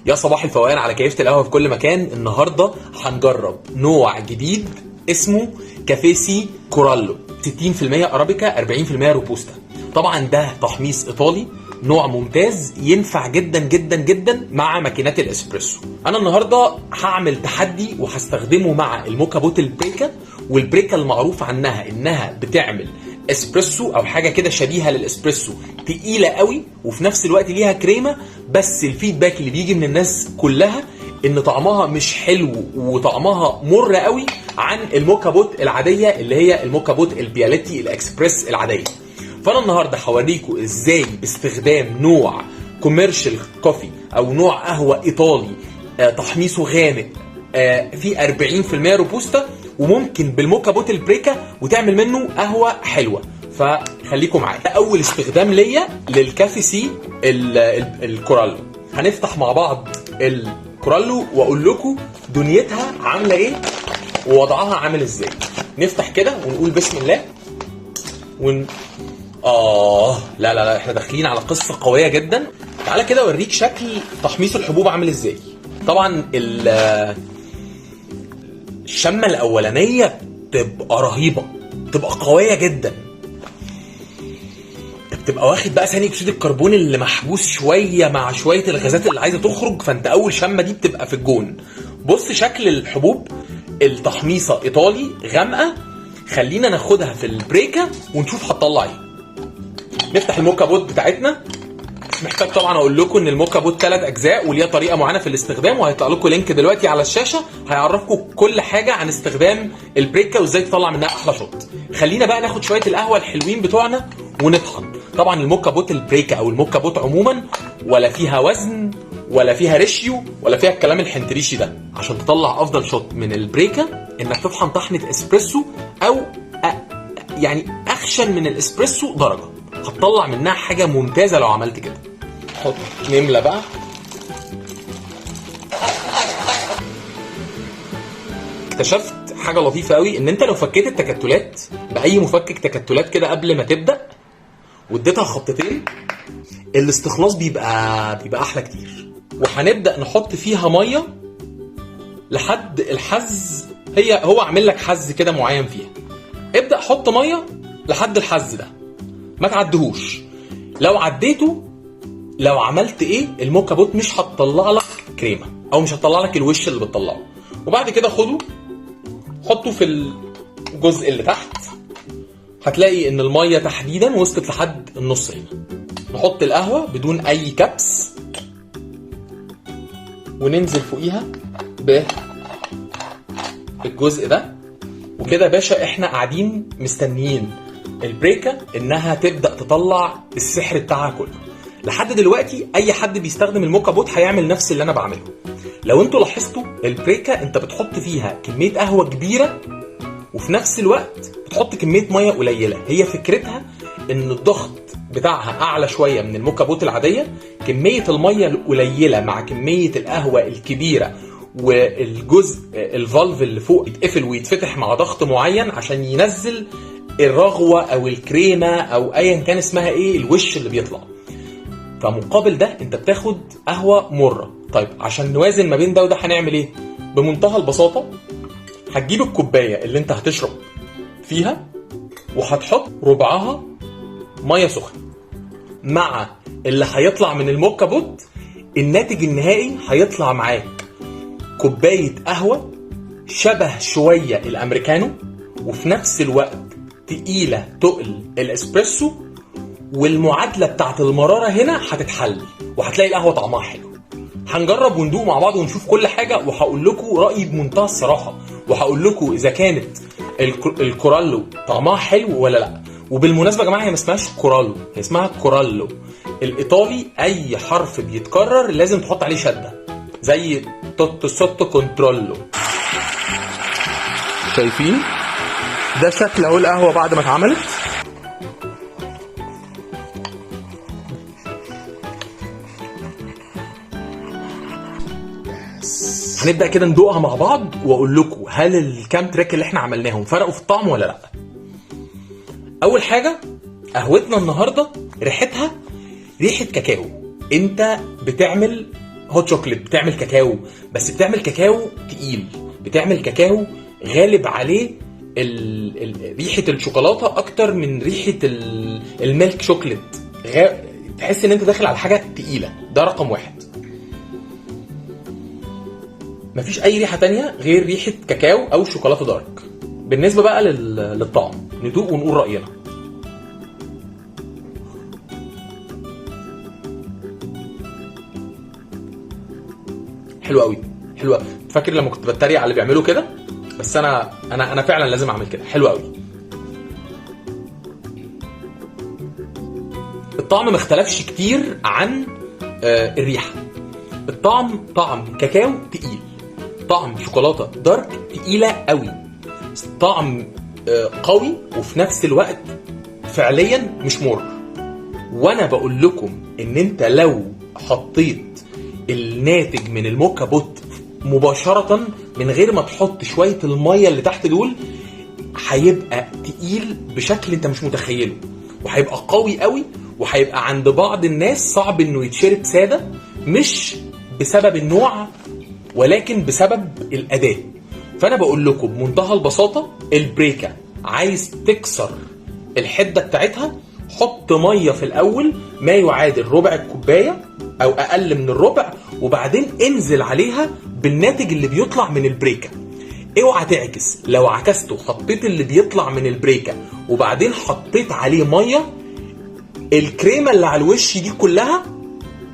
يا صباح الفوقان على كيفة القهوة في كل مكان. النهاردة هنجرب نوع جديد اسمه كافيه سي كورالو، 60% ارابيكا 40% روبوستا. طبعا ده تحميص ايطالي، نوع ممتاز ينفع جدا جدا جدا مع ماكينات الاسبريسو. انا النهارده هعمل تحدي وهستخدمه مع الموكا بوتل بريكا، والبريكا المعروف عنها انها بتعمل اسبريسو او حاجه كده شبيهه للاسبريسو، تقيله قوي وفي نفس الوقت ليها كريمه. بس الفيدباك اللي بيجي من الناس كلها ان طعمها مش حلو وطعمها مر قوي عن الموكا بوت العاديه اللي هي الموكا بوت البياليتي الاكسبريس العاديه. فانا النهارده هوريكم ازاي باستخدام نوع كوميرشال كوفي او نوع قهوه ايطالي تحميصه غامق في 40% روبوستا، وممكن بالموكا بوتل بريكا وتعمل منه قهوه حلوه. فخليكم معايا. اول استخدام ليا للكافي سي الكورالو. هنفتح مع بعض الكورالو واقول لكم دنيتها عامله ايه ووضعها عامل ازاي. نفتح كده ونقول بسم الله لا لا لا، احنا داخلين على قصه قويه جدا. تعالى كده اوريك شكل تحميص الحبوب عامل ازاي. طبعا الشمه الاولانيه تبقى رهيبه، تبقى قويه جدا، بتبقى واخد بقى ثاني اكسيد الكربون اللي محبوس شويه مع شويه الغازات اللي عايزه تخرج، فانت اول شمه دي بتبقى في الجون. بص شكل الحبوب، التحميصه ايطالي غامقه. خلينا ناخدها في البريكا ونشوف هتطلع ايه. نفتح الموكا بوت بتاعتنا. مش محتاج طبعا اقول لكم ان الموكا بوت 3 اجزاء وليها طريقه معينه في الاستخدام، وهيطلع لكم لينك دلوقتي على الشاشه هيعرفكم كل حاجه عن استخدام البريكا وازاي تطلع منها احلى شوت. خلينا بقى ناخد شويه القهوه الحلوين بتوعنا ونطحن. طبعا الموكا بوت البريكا او الموكا بوت عموما ولا فيها وزن ولا فيها ريشيو ولا فيها الكلام الحنتريشي ده. عشان تطلع افضل شوت من البريكا انك تطحن طحنه اسبريسو او يعني اخشن من الاسبريسو درجه، هتطلع منها حاجه ممتازه لو عملت كده. حط نمله بقى. اكتشفت حاجه لطيفه قوي، ان انت لو فكيت التكتلات باي مفكك تكتلات كده قبل ما تبدا واديتها خبطتين، الاستخلاص بيبقى احلى كتير. وهنبدا نحط فيها ميه لحد الحز. هو عامل لك حز كده معين فيها، ابدا حط ميه لحد الحز ده، ما تعدهوش. لو عديته، لو عملت ايه، الموكا بوت مش هتطلع لك كريمه او مش هتطلع لك الوش اللي بتطلعه. وبعد كده خده حطه في الجزء اللي تحت، هتلاقي ان الميه تحديدا وصلت لحد النص هنا. نحط القهوه بدون اي كبس وننزل فوقيها بالجزء ده. وكده يا باشا احنا قاعدين مستنيين البريكا انها تبدا تطلع السحر بتاعها كله. لحد دلوقتي اي حد بيستخدم الموكا بوت هيعمل نفس اللي انا بعمله. لو انتوا لاحظتوا البريكا انت بتحط فيها كميه قهوه كبيره وفي نفس الوقت بتحط كميه ميه قليله. هي فكرتها ان الضغط بتاعها اعلى شويه من الموكا بوت العاديه. كميه الميه القليله مع كميه القهوه الكبيره، والجزء الفالف اللي فوق يتقفل ويتفتح مع ضغط معين عشان ينزل الرغوه او الكريمه او ايا كان اسمها ايه الوش اللي بيطلع. فمقابل ده انت بتاخد قهوه مره. طيب عشان نوازن ما بين ده وده هنعمل ايه؟ بمنتهى البساطه هتجيب الكوبايه اللي انت هتشرب فيها وهتحط ربعها ميه سخنه مع اللي هيطلع من الموكا بوت. الناتج النهائي هيطلع معاك كوبايه قهوه شبه شويه الامريكانو وفي نفس الوقت تقيله تقل الاسبريسو، والمعادله بتاعت المراره هنا هتتحل وهتلاقي القهوه طعمها حلو. هنجرب وندوق مع بعض ونشوف كل حاجه، وهقول لكم رايي بمنتهى الصراحه، وهقول لكم اذا كانت الكورالو طعمها حلو ولا لا. وبالمناسبه يا جماعه هي ما اسمهاش كورالو، هي اسمها كورالو. الايطالي اي حرف بيتكرر لازم تحط عليه شده، زي توتو سوتو كونترولو. شايفين ده شكل اهو القهوه بعد ما اتعملت. هنبدا كده ندوقها مع بعض واقول لكم هل الكام تريك اللي احنا عملناهم فرقوا في الطعم ولا لا. اول حاجه قهوتنا النهارده ريحتها ريحه كاكاو. انت بتعمل هوت شوكليت، بتعمل كاكاو، بس بتعمل كاكاو تقيل، بتعمل كاكاو غالب عليه ريحه الشوكولاته اكتر من ريحه الميلك شوكليت. تحس ان انت داخل على حاجه تقيله. ده رقم 1. مفيش اي ريحه تانية غير ريحه كاكاو او شوكولاته دارك. بالنسبه بقى للطعم، ندوق ونقول راينا. حلو قوي، حلو. فاكر لما كنت بتريق على اللي بيعملوا كده؟ بس انا فعلا لازم اعمل كده. حلو قوي. الطعم ما اختلفش كتير عن الريحه. الطعم طعم كاكاو تقيل، طعم شوكولاته دارك تقيله قوي، طعم قوي وفي نفس الوقت فعليا مش مر. وانا بقول لكم ان انت لو حطيت الناتج من الموكا بوت مباشرة من غير ما تحط شوية المية اللي تحت دول، هيبقى تقيل بشكل انت مش متخيله، وهيبقى قوي قوي، وهيبقى عند بعض الناس صعب انه يتشرب سادة، مش بسبب النوع ولكن بسبب الأداء. فانا بقول لكم بمنتهى البساطة، البريكا عايز تكسر الحدة بتاعتها، حط مية في الأول ما يعادل ربع الكوباية أو أقل من الربع، وبعدين انزل عليها بالناتج اللي بيطلع من البريكا. اوعى تعكس، لو عكسته حطيت اللي بيطلع من البريكا وبعدين حطيت عليه مية، الكريمة اللي على الوش دي كلها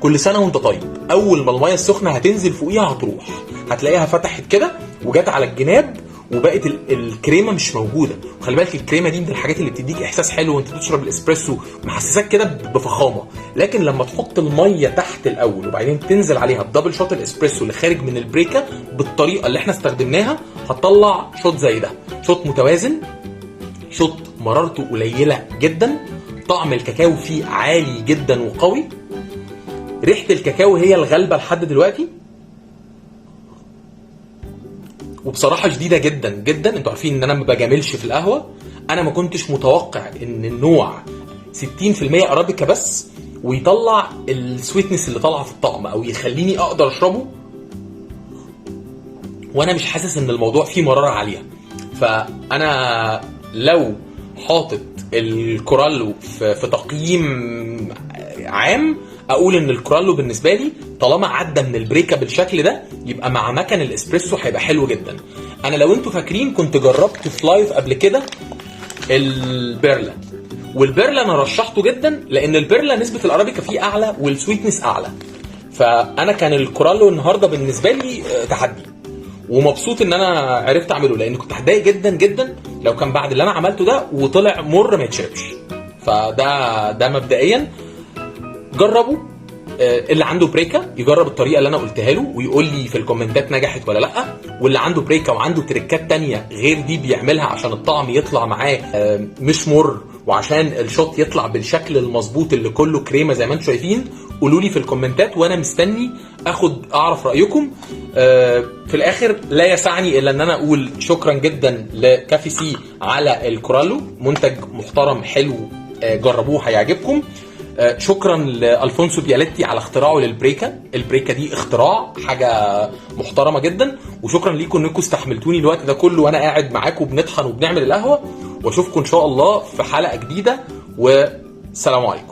كل سنة وانت طيب، أول ما المية السخنة هتنزل فوقيها هتروح، هتلاقيها فتحت كده وجات على الجناب وبقت الكريمه مش موجوده. وخلي بالك الكريمه دي من الحاجات اللي بتديك احساس حلو وانت بتشرب الاسبريسو، محسسك كده بفخامه. لكن لما تحط الميه تحت الاول وبعدين تنزل عليها بدبل شوت الاسبريسو اللي خارج من البريكا بالطريقه اللي احنا استخدمناها، هتطلع شوت زي ده، شوت متوازن، شوت مرارته قليله جدا، طعم الكاكاو فيه عالي جدا وقوي، ريحه الكاكاو هي الغالبه لحد دلوقتي، وبصراحه شديده جدا جدا. انتوا عارفين ان انا ما بجاملش في القهوه، انا ما كنتش متوقع ان النوع 60% ارابيكا بس ويطلع السويتنس اللي طالعه في الطعم، او يخليني اقدر اشربه وانا مش حاسس ان الموضوع فيه مراره عاليه. فانا لو حاطط الكورالو في تقييم عام، اقول ان الكورالو بالنسبه لي طالما عدى من البريكا بالشكل ده يبقى مع مكن الاسبريسو هيبقى حلو جدا. انا لو انتوا فاكرين كنت جربت في لايف قبل كده البيرلا، والبيرلا انا رشحته جدا لان البيرلا نسبه الارابيكا فيه اعلى والسويتنس اعلى. فانا كان الكورالو النهارده بالنسبه لي تحدي، ومبسوط ان انا عرفت اعمله، لان كنت هتضايق جدا جدا لو كان بعد اللي انا عملته ده وطلع مر ما يتشربش. فده مبدئيا. جربوا، اللي عنده بريكا يجرب الطريقه اللي انا قلتها له ويقول لي في الكومنتات نجحت ولا لا، واللي عنده بريكا وعنده تريكات تانية غير دي بيعملها عشان الطعم يطلع معاه مش مر، وعشان الشوت يطلع بالشكل المظبوط اللي كله كريمه زي ما انتم شايفين، قولوا لي في الكومنتات وانا مستني اعرف رايكم. في الاخر لا يسعني الا ان انا اقول شكرا جدا لكافي سي على الكورالو، منتج محترم حلو، جربوه هيعجبكم. شكرا لألفونسو بياليتي على اختراعه للبريكا. البريكا دي اختراع حاجة محترمة جدا، وشكرا ليكم انكم استحملتوني الوقت ده كله وانا قاعد معاكم بنطحن وبنعمل القهوة، واشوفكم ان شاء الله في حلقة جديدة، والسلام عليكم.